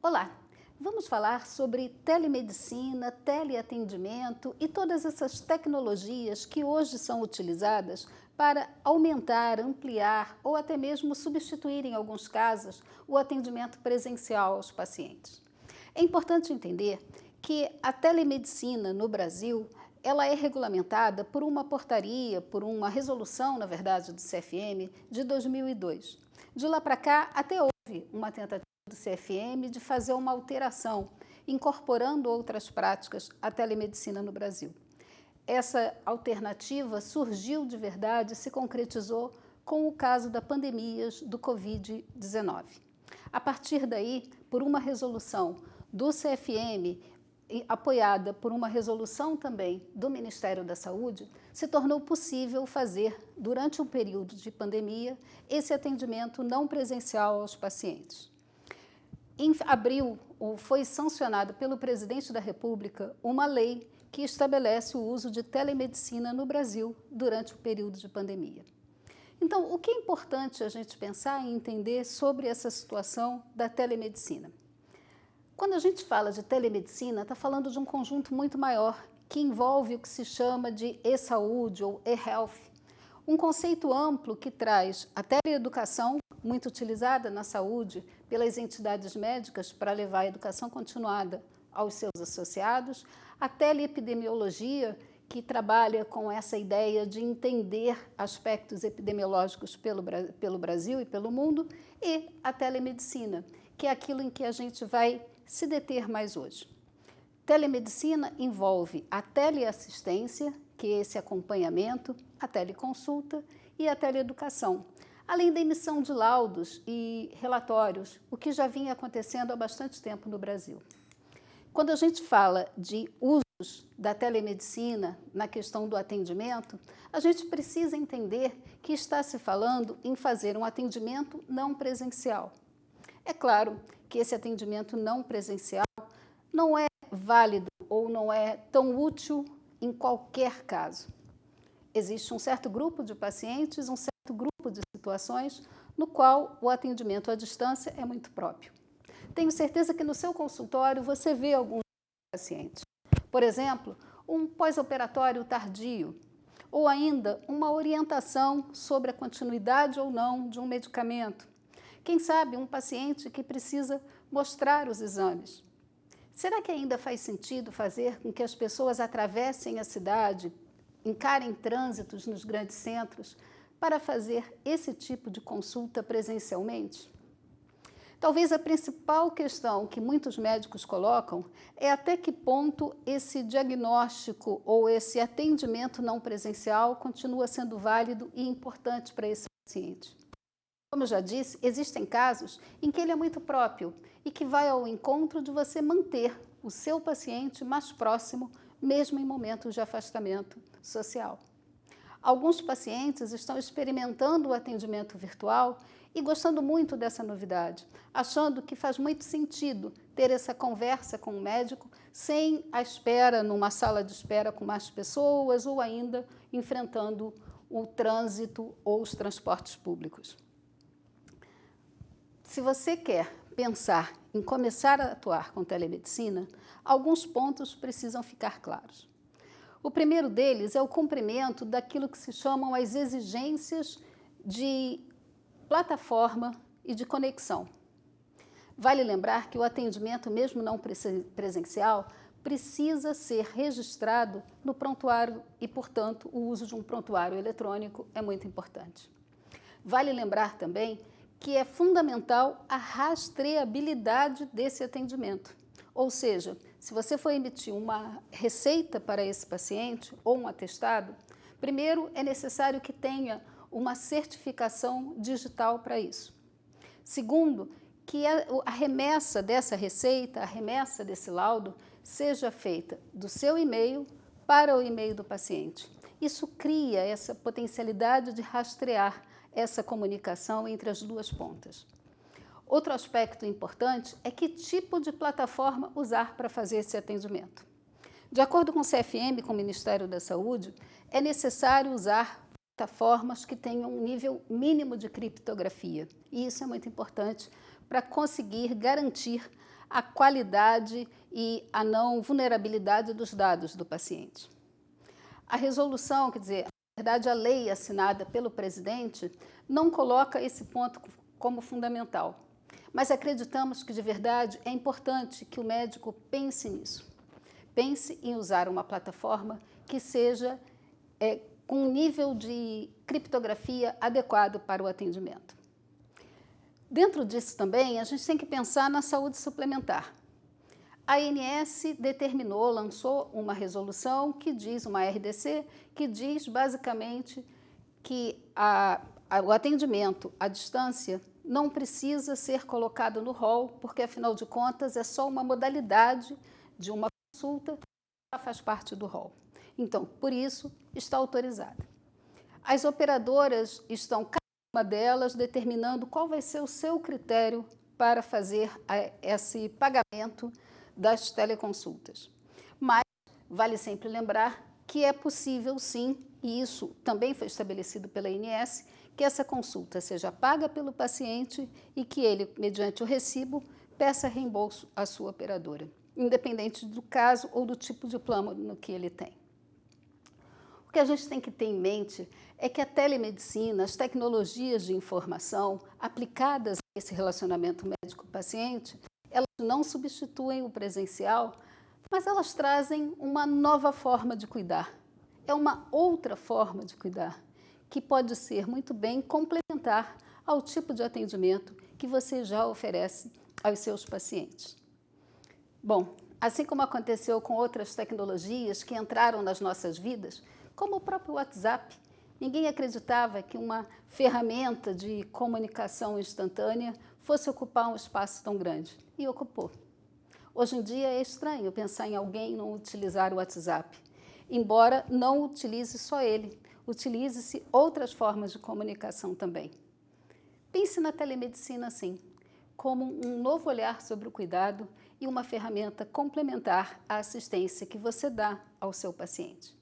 Olá, vamos falar sobre telemedicina, teleatendimento e todas essas tecnologias que hoje são utilizadas para aumentar, ampliar ou até mesmo substituir, em alguns casos, o atendimento presencial aos pacientes. É importante entender que a telemedicina no Brasil, ela é regulamentada por uma portaria, por uma resolução, na verdade, do CFM, de 2002. De lá para cá, até houve uma tentativa do CFM de fazer uma alteração, incorporando outras práticas à telemedicina no Brasil. Essa alternativa surgiu de verdade, se concretizou com o caso da pandemia do Covid-19. A partir daí, por uma resolução do CFM, apoiada por uma resolução também do Ministério da Saúde, se tornou possível fazer, durante o período de pandemia, esse atendimento não presencial aos pacientes. Em abril, foi sancionada pelo presidente da República uma lei que estabelece o uso de telemedicina no Brasil durante o período de pandemia. Então, o que é importante a gente pensar e entender sobre essa situação da telemedicina? Quando a gente fala de telemedicina, está falando de um conjunto muito maior, que envolve o que se chama de e-saúde ou e-health, um conceito amplo que traz a teleeducação, muito utilizada na saúde pelas entidades médicas para levar a educação continuada aos seus associados, a teleepidemiologia, que trabalha com essa ideia de entender aspectos epidemiológicos pelo Brasil e pelo mundo, e a telemedicina, que é aquilo em que a gente vai se deter mais hoje. Telemedicina envolve a teleassistência, que é esse acompanhamento, a teleconsulta e a teleeducação, além da emissão de laudos e relatórios, o que já vinha acontecendo há bastante tempo no Brasil. Quando a gente fala de usos da telemedicina na questão do atendimento, a gente precisa entender que está se falando em fazer um atendimento não presencial. É claro que esse atendimento não presencial não é válido ou não é tão útil em qualquer caso. Existe um certo grupo de pacientes, um certo grupo de situações no qual o atendimento à distância é muito próprio. Tenho certeza que no seu consultório você vê alguns pacientes. Por exemplo, um pós-operatório tardio, ou ainda uma orientação sobre a continuidade ou não de um medicamento. Quem sabe um paciente que precisa mostrar os exames. Será que ainda faz sentido fazer com que as pessoas atravessem a cidade, encarem trânsitos nos grandes centros, para fazer esse tipo de consulta presencialmente? Talvez a principal questão que muitos médicos colocam é até que ponto esse diagnóstico ou esse atendimento não presencial continua sendo válido e importante para esse paciente. Como eu já disse, existem casos em que ele é muito próprio e que vai ao encontro de você manter o seu paciente mais próximo, mesmo em momentos de afastamento social. Alguns pacientes estão experimentando o atendimento virtual e gostando muito dessa novidade, achando que faz muito sentido ter essa conversa com o médico sem a espera numa sala de espera com mais pessoas ou ainda enfrentando o trânsito ou os transportes públicos. Se você quer pensar em começar a atuar com telemedicina, alguns pontos precisam ficar claros. O primeiro deles é o cumprimento daquilo que se chamam as exigências de plataforma e de conexão. Vale lembrar que o atendimento, mesmo não presencial, precisa ser registrado no prontuário e, portanto, o uso de um prontuário eletrônico é muito importante. Vale lembrar também que é fundamental a rastreabilidade desse atendimento. Ou seja, se você for emitir uma receita para esse paciente ou um atestado, primeiro é necessário que tenha uma certificação digital para isso. Segundo, que a remessa dessa receita, a remessa desse laudo, seja feita do seu e-mail para o e-mail do paciente. Isso cria essa potencialidade de rastrear essa comunicação entre as duas pontas. Outro aspecto importante é que tipo de plataforma usar para fazer esse atendimento. De acordo com o CFM, com o Ministério da Saúde, é necessário usar plataformas que tenham um nível mínimo de criptografia. E isso é muito importante para conseguir garantir a qualidade e a não vulnerabilidade dos dados do paciente. A resolução, quer dizer, na verdade a lei assinada pelo presidente, não coloca esse ponto como fundamental. Mas acreditamos que de verdade é importante que o médico pense nisso. Pense em usar uma plataforma que seja com um nível de criptografia adequado para o atendimento. Dentro disso também, a gente tem que pensar na saúde suplementar. A ANS determinou, lançou uma resolução que diz, uma RDC, que diz basicamente que o atendimento à distância não precisa ser colocado no rol, porque afinal de contas é só uma modalidade de uma consulta que já faz parte do rol. Então, por isso, está autorizada. As operadoras estão, cada uma delas, determinando qual vai ser o seu critério para fazer esse pagamento das teleconsultas. Mas vale sempre lembrar que é possível sim, e isso também foi estabelecido pela ANS, que essa consulta seja paga pelo paciente e que ele, mediante o recibo, peça reembolso à sua operadora, independente do caso ou do tipo de plano que ele tem. O que a gente tem que ter em mente é que a telemedicina, as tecnologias de informação aplicadas a esse relacionamento médico-paciente, elas não substituem o presencial, mas elas trazem uma nova forma de cuidar. É uma outra forma de cuidar, que pode ser muito bem complementar ao tipo de atendimento que você já oferece aos seus pacientes. Bom, assim como aconteceu com outras tecnologias que entraram nas nossas vidas, como o próprio WhatsApp, ninguém acreditava que uma ferramenta de comunicação instantânea fosse ocupar um espaço tão grande, e ocupou. Hoje em dia é estranho pensar em alguém não utilizar o WhatsApp, embora não utilize só ele, utilize-se outras formas de comunicação também. Pense na telemedicina assim, como um novo olhar sobre o cuidado e uma ferramenta complementar à assistência que você dá ao seu paciente.